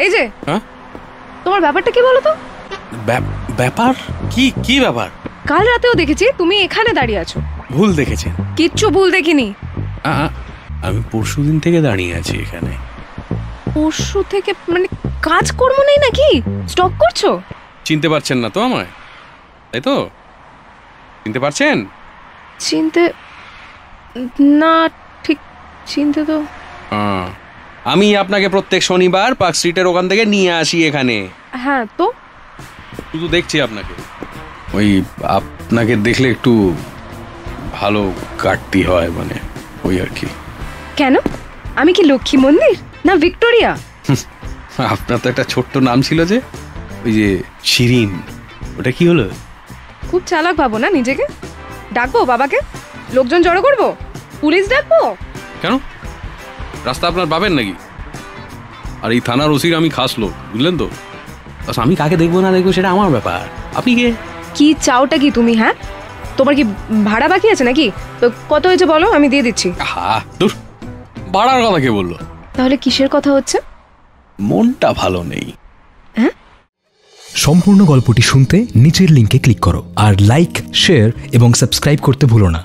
এই যে হ্যাঁ, তোমার ব্যাপারটা কি বলো তো? ব্যাপার কি? কি ব্যাপার? কাল রাতেও দেখেছি তুমি এখানে দাঁড়িয়ে আছো। ভুল দেখেছেন? কিচ্ছু ভুল দেখিনি। আমি পরশুদিন থেকে দাঁড়িয়ে আছি এখানে। পরশু থেকে মানে কাজকর্ম নেই নাকি? স্টপ করছো? চিনতে পারছেন না তো আমায়, তাই তো? চিনতে পারছেন? চিনতে না, ঠিক চিনতে তো। আমি আপনাকে প্রত্যেক শনিবার পার্ক স্ট্রিটের ওখান থেকে নিয়ে আসি এখানে। হ্যাঁ তো শুধু দেখছি আপনাকে, ওই আপনাকে দেখলে একটু ভালো কাটতি হয়, মানে ওই আর কি। কেন? আমি কি লক্ষ্মী মন্দির না ভিক্টোরিয়া? আপনার তো একটা ছোট্ট নাম ছিল যে, ওই যে শিরিন, ওটা কি হলো? খুব চালাক ভাবো না নিজেকে? ডাকবো বাবাকে? লোকজন জড়ো করবো? পুলিশ ডাকবো? কেন? রাস্তা আপনার পাবেন নাকি? আর এই থানার ওসির আমি খাস লোক, বুঝলেন তো? আচ্ছা, আমি কাকে দেখবো না দেখবো সেটা আমার ব্যাপার। আপনি কে? কি চাওটা কি তুমি? হ্যাঁ, তোমার কি ভাড়া বাকি আছে নাকি? তো কত হয়েছে বলো, আমি দিয়ে দিচ্ছি। দূর, ভাড়ার কথা কে বললো? তাহলে কিসের কথা হচ্ছে? মনটা ভালো নেই। হ্যাঁ, সম্পূর্ণ গল্পটি শুনতে নিচের লিংকে ক্লিক করো আর লাইক, শেয়ার এবং সাবস্ক্রাইব করতে ভুলো না।